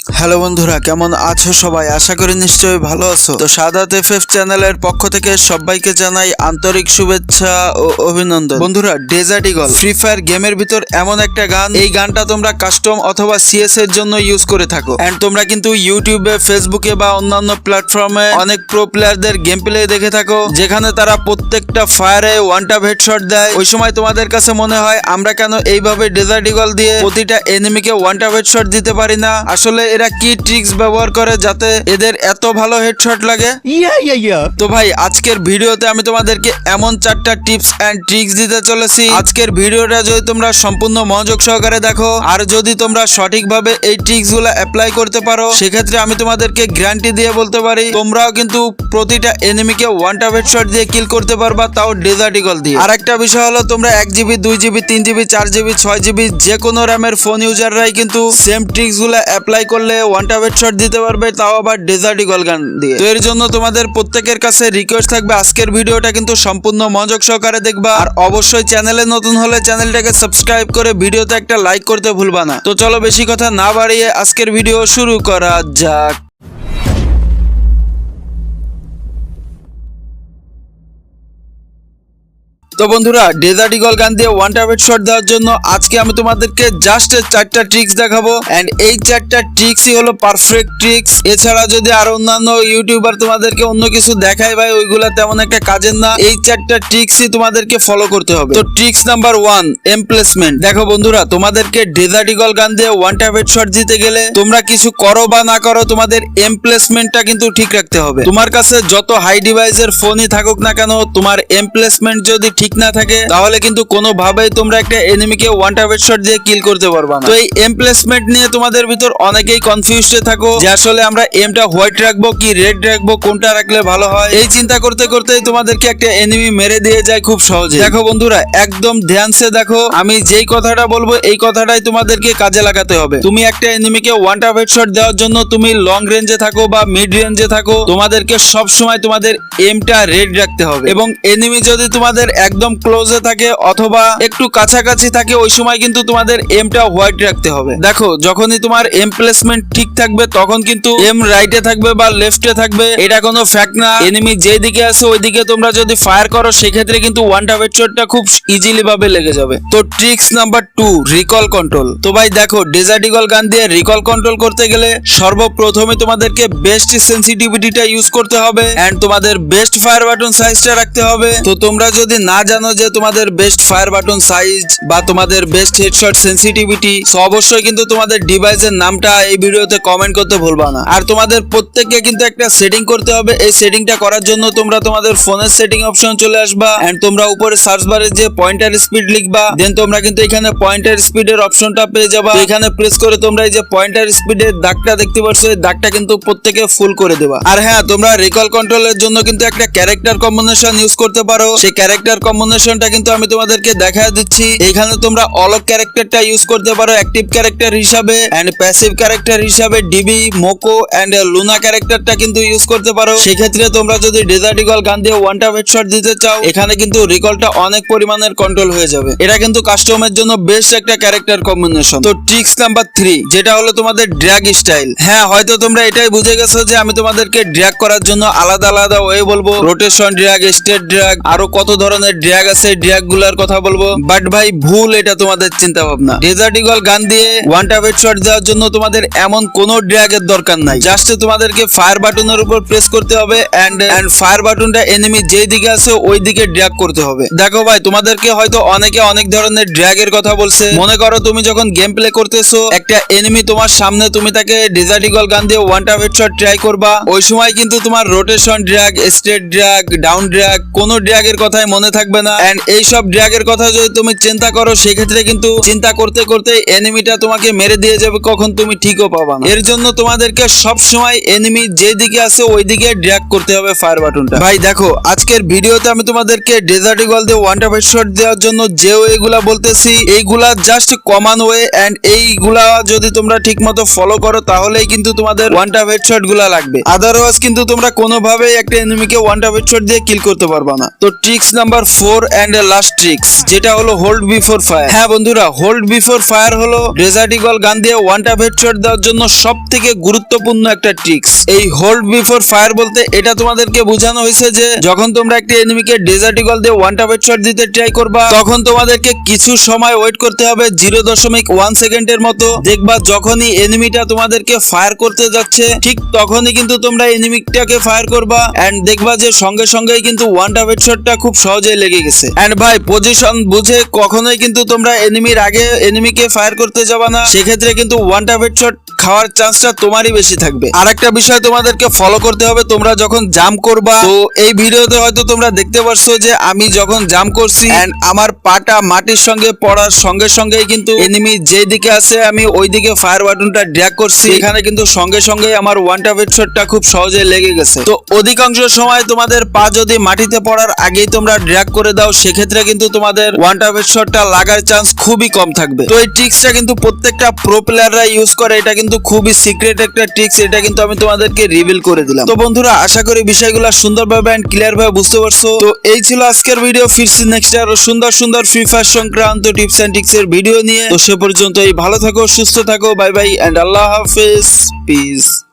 Hello বন্ধুরা, কেমন আছো সবাই? আশা করি নিশ্চয়ই ভালো আছো। তো সাদাত এফএফ চ্যানেলের পক্ষ থেকে সবাইকে জানাই আন্তরিক শুভেচ্ছা ও অভিনন্দন। বন্ধুরা, ডেজার্ট ইগল ফ্রি ফায়ার গেমের ভিতর এমন একটা গান, এই গানটা তোমরা কাস্টম অথবা সিএস এর জন্য ইউজ করে থাকো। এন্ড তোমরা কিন্তু ইউটিউবে, ফেসবুকে বা অন্যান্য প্ল্যাটফর্মে অনেক প্রো প্লেয়ারদের গেম প্লে দেখে থাকো, যেখানে তারা প্রত্যেকটা ফায়ারে ওয়ান ট্যাপ হেডশট দেয়। ওই সময় তোমাদের কাছে মনে হয় আমরা কেন এইভাবে ডেজার্ট ইগল দিয়ে প্রতিটা এনিমিকে ওয়ান ট্যাপ হেডশট দিতে পারি না। আসলে এরা কি ট্রিক্স ব্যবহার করে যাতে এদের এত ভালো হেডশট লাগে? তো ভাই, আজকের ভিডিওতে আমি তোমাদেরকে এমন 4টা টিপস এন্ড ট্রিক্স দিতে চলেছি। আজকের ভিডিওটা যদি তোমরা সম্পূর্ণ মনোযোগ সহকারে দেখো আর যদি তোমরা সঠিকভাবে এই ট্রিক্স গুলো অ্যাপ্লাই করতে পারো, সেক্ষেত্রে আমি তোমাদেরকে গ্যারান্টি দিয়ে বলতে পারি তোমরাও কিন্তু প্রতিটা এনিমিকে ওয়ান ট্যাপ হেডশট দিয়ে কিল করতে পারবা, তাও ডেজার্ট ইগল দিয়ে। আর একটা বিষয় হলো, তোমরা 1 GB 2 GB 3 GB 4 GB 6 GB যে কোনো র্যামের ফোন ইউজাররাই কিন্তু সেম ট্রিক্স গুলো অ্যাপ্লাই করলে ওয়ান ট্যাপ হেডশট দিতে পারবে, তাও আবার ডেজার্ট ইগল গান দিয়ে। তো এর জন্য তোমাদের প্রত্যেকের কাছে রিকোয়েস্ট থাকবে আজকের ভিডিওটা কিন্তু সম্পূর্ণ মনোযোগ সহকারে দেখবা। আর অবশ্যই চ্যানেলে নতুন হলে চ্যানেলটাকে সাবস্ক্রাইব করে ভিডিওতে একটা লাইক করতে ভুলবা না। তো চলো বেশি কথা না বাড়িয়ে আজকের ভিডিও শুরু করা যাক। তো বন্ধুরা, ডেজার্ট ইগল গান দিয়ে ওয়ান ট্যাপ হেডশট দেওয়ার জন্য আজকে আমি তোমাদেরকে জাস্ট 4টা ট্রিক্স দেখাবো। এন্ড এই 4টা ট্রিক্সই হলো পারফেক্ট ট্রিক্স। এছাড়া যদি আর অন্যান্য ইউটিউবার তোমাদেরকে অন্য কিছু দেখায় ভাই, ওইগুলা তেমন একটা কাজের না। এই 4টা ট্রিক্সই তোমাদেরকে ফলো করতে হবে। তো ট্রিক্স নাম্বার 1, এম প্লেসমেন্ট। দেখো বন্ধুরা, তোমাদেরকে ডেজার্ট ইগল গান দিয়ে ওয়ান ট্যাপ হেডশট দিতে গেলে তোমরা কিছু করো বা না করো, তোমাদের এম প্লেসমেন্টটা কিন্তু ঠিক রাখতে হবে। তোমার কাছে যত হাই ডিভাইসের ফোনই থাকুক না কেন, তোমার এম প্লেসমেন্ট যদি ঠিক না থাকে তাহলে কিন্তু কোনোভাবেই তোমরা একটা এনিমিকে ওয়ান ট্যাপ হেডশট দিয়ে কিল করতে পারবা না। তো এই এম প্লেসমেন্ট নিয়ে তোমাদের ভিতর অনেকেই কনফিউজড থাকো যে আসলে আমরা এমটা হোয়াইট রাখবো কি রেড রাখবো, কোনটা রাখলে ভালো হয়। এই চিন্তা করতে করতেই তোমাদেরকে একটা এনিমি মেরে দিয়ে যায় খুব সহজে। দেখো বন্ধুরা, একদম ধ্যানসে দেখো, আমি যেই কথাটা বলবো এই কথাটাই তোমাদেরকে কাজে লাগাতে হবে। তুমি একটা এনিমিকে ওয়ান ট্যাপ হেডশট দেওয়ার জন্য তুমি লং রেঞ্জে থাকো বা মিড রেঞ্জে থাকো, তোমাদেরকে সব সময় তোমাদের এমটা রেড রাখতে হবে। এবং এনিমি যদি তোমাদের একদম ক্লোজে থাকে অথবা একটু কাছাকাছি থাকে, ওই সময় কিন্তু তোমাদের এমটা হোয়াইট রাখতে হবে। দেখো, যখনই তোমার এম প্লেসমেন্ট ঠিক থাকবে তখন কিন্তু এম রাইটে থাকবে বা লেফটে থাকবে, এটা কোনো ফ্যাক্ট না। এনিমি যেই দিকে আছে ওই দিকে তোমরা যদি ফায়ার করো, সেক্ষেত্রে কিন্তু ওয়ান ট্যাপ হেডশটটা খুব ইজিলি ভাবে লেগে যাবে। তো ট্রিক্স নাম্বার 2, রিকল কন্ট্রোল। তো ভাই দেখো, ডেজার্ট ইগল গান দিয়ে রিকল কন্ট্রোল করতে গেলে সর্বপ্রথমে তোমাদেরকে বেস্ট সেন্সিটিভিটিটা ইউজ করতে হবে এন্ড তোমাদের বেস্ট ফায়ার বাটন সাইজটা রাখতে হবে। তো তোমরা যদি না জানো যে তোমাদের বেস্ট ফায়ার বাটন সাইজ বা তোমাদের বেস্ট হেডশট সেন্সিটিভিটি, সো অবশ্যই কিন্তু তোমাদের ডিভাইসের নামটা এই ভিডিওতে কমেন্ট করতে ভুলবা না। আর তোমাদের প্রত্যেককে কিন্তু একটা সেটিং করতে হবে। এই সেটিংটা করার জন্য তোমরা তোমাদের ফোনের সেটিং অপশন চলে আসবা এন্ড তোমরা উপরে সার্চ বারে যে পয়েন্টার স্পিড লিখবা, দেন তোমরা কিন্তু এখানে পয়েন্টার স্পিডের অপশনটা পেয়ে যাবা। এখানে প্রেস করে তোমরা এই যে পয়েন্টার স্পিডের দাগটা দেখতে পাচ্ছ, এই দাগটা কিন্তু প্রত্যেকে ফুল করে দেবা। আর হ্যাঁ, তোমরা রিকল কন্ট্রোলের জন্য কিন্তু একটা ক্যারেক্টার কম্বিনেশন ইউজ করতে পারো। সেই ক্যারেক্টার কম্বিনেশনটা কিন্তু আমি তোমাদেরকে দেখায় দিচ্ছি। এখানে তোমরা অলক ক্যারেক্টারটা ইউজ করতে পারো অ্যাক্টিভ ক্যারেক্টার হিসাবে এন্ড প্যাসিভ ক্যারেক্টার হিসাবে ডিবি, মোকো এন্ড লুনা ক্যারেক্টারটা কিন্তু ইউজ করতে পারো। সেক্ষেত্রে তোমরা যদি ডেজার্ট ইগল গান দিয়ে ওয়ান ট্যাপ হেডশট দিতে চাও, এখানে কিন্তু রিকলটা অনেক পরিমাণের কন্ট্রোল হয়ে যাবে। এটা কিন্তু কাস্টমের জন্য বেস্ট একটা ক্যারেক্টার কম্বিনেশন। তো ট্রিক্স নাম্বার 3, যেটা হলো তোমাদের ড্র্যাগ স্টাইল। হ্যাঁ, হয়তো তোমরা এটাই বুঝে গেছো যে আমি তোমাদেরকে ড্র্যাগ করার জন্য আলাদা আলাদা ওয়ে বলবো, রোটেশন ড্র্যাগ, স্টেট ড্র্যাগ, আরো কত ধরনের ড্র্যাগ আছে, ড্র্যাগ গুলার কথা বলবো। বাট ভাই, ভুল এটা তোমাদের চিন্তা ভাবনা। ডেজার্ট ইগল গান দিয়ে ওয়ান ট্যাপ হেডশট দেওয়ার জন্য তোমাদের এমন কোন ড্র্যাগের দরকার নাই। জাস্ট তোমাদেরকে ফায়ার বাটনের উপর প্রেস করতে হবে এন্ড ফায়ার বাটনটা এনিমি যেই দিকে আছে ওই দিকে ড্র্যাগ করতে হবে। দেখো ভাই, তোমাদেরকে হয়তো অনেকে অনেক ধরনের ড্র্যাগের কথা বলছে। মনে করো তুমি যখন গেম প্লে করতেছো, একটা এনিমি তোমার সামনে, তুমি তাকে ডেজার্ট ইগল গান দিয়ে ওয়ান ট্যাপ হেডশট ট্রাই করবা, ওই সময় কিন্তু তোমার rotation drag, straight drag, down drag, কোন ড্র্যাগের কথাই মনে থাকবে না। এন্ড এই সব ড্র্যাগের কথা যদি তুমি চিন্তা করো, সেক্ষেত্রে কিন্তু চিন্তা করতে করতে এনিমিটা তোমাকে মেরে দিয়ে যাবে, কখন তুমি ঠিকও পাবা না। এর জন্য তোমাদেরকে সব সময় এনিমি যে দিকে আছে ওই দিকে ড্র্যাগ করতে হবে ফায়ার বাটনটা। ভাই দেখো, আজকের ভিডিওতে আমি তোমাদেরকে ডেজার্ট ইগল দিয়ে ওয়ান ট্যাপ হেডশট দেওয়ার জন্য যে ওয়েগুলা বলতেছি, এইগুলা জাস্ট কমন ওয়ে এন্ড এইগুলা যদি তোমরা ঠিকমতো ফলো করো তাহলেই কিন্তু তোমাদের ওয়ান ট্যাপ হেডশট গুলা লাগবে। আদারওয়াইজ কিন্তু তোমরা কোনোভাবেই একটা এনিমিকে ওয়ান ট্যাপ হেডশট দিয়ে কিল করতে পারবা না। তো tricks number 4 and last tricks, যেটা হলো হোল্ড বিফোর ফায়ার। হ্যাঁ বন্ধুরা, হোল্ড বিফোর ফায়ার হলো ডেজার্ট ঈগল গান দিয়ে ওয়ান ট্যাপ হেডশট দেওয়ার জন্য সব থেকে গুরুত্বপূর্ণ একটা ট্রিক্স। এই হোল্ড বিফোর ফায়ার বলতে এটা তোমাদেরকে বোঝানো হয়েছে যে যখন তোমরা একটা এনিমিকে ডেজার্ট ঈগল দিয়ে ওয়ান ট্যাপ হেডশট দিতে ট্রাই করবা, তখন তোমাদেরকে কিছু সময় ওয়েট করতে হবে, 0.1 সেকেন্ডের মতো। দেখবা যখনই এনিমিটা তোমাদেরকে ফায়ার করতে যাচ্ছে, ঠিক তখনই কিন্তু তোমরা এনিমিটাকে ফায়ার করবা, এন্ড দেখবা যে সঙ্গে সঙ্গেই কিন্তু ওয়ান ট্যাপ হেডশটটা খুব সহজেই লেগে গেছে। এন্ড ভাই, পজিশন বুঝে কখনোই কিন্তু তোমরা এনিমির আগে এনিমিকে ফায়ার করতে যাবা না, সেক্ষেত্রে কিন্তু ওয়ান ট্যাপ হেডশট খাওয়ার চান্সটা তোমারই বেশি থাকবে। আর একটা বিষয় তোমাদেরকে ফলো করতে হবে, তোমরা যখন জাম্প করবা, তো এই ভিডিওতে হয়তো তোমরা দেখতে পারছো যে আমি যখন জাম্প করছি এন্ড আমার পাটা মাটির সঙ্গে পড়ার সঙ্গে সঙ্গেই কিন্তু এনিমি যেই দিকে আছে আমি ওই দিকে ফায়ার বাটনটা ড্র্যাগ করছি, এখানে কিন্তু সঙ্গে সঙ্গেই আমার ওয়ান ট্যাপ হেডশটটা খুব সহজে লেগে গেছে। তো অধিকাংশ সময় তোমাদের পা যদি মাটিতে পড়ার আগেই তোমরা ড্র্যাগ করে দাও, সেক্ষেত্রে কিন্তু তোমাদের ওয়ান ট্যাপ হেডশটটা লাগার চান্স খুবই কম থাকবে। তো এই ট্রিক্সটা কিন্তু প্রত্যেকটা প্রো প্লেয়াররা ইউজ করে, এটা কিন্তু খুবই সিক্রেট একটা ট্রিক্স, এটা কিন্তু আমি তোমাদেরকে রিভিল করে দিলাম। তো বন্ধুরা, আশা করি বিষয়গুলো সুন্দরভাবে এন্ড ক্লিয়ার ভাবে বুঝতে পারছো। তো এই ছিল আজকের ভিডিও, ফিরছি নেক্সট আরো সুন্দর সুন্দর ফ্রি ফায়ার সংক্রান্ত টিপস এন্ড ট্রিক্স এর ভিডিও নিয়ে। তো সে পর্যন্তই ভালো থাকো, সুস্থ থাকো, বাই বাই এন্ড আল্লাহ হাফেজ, পিস।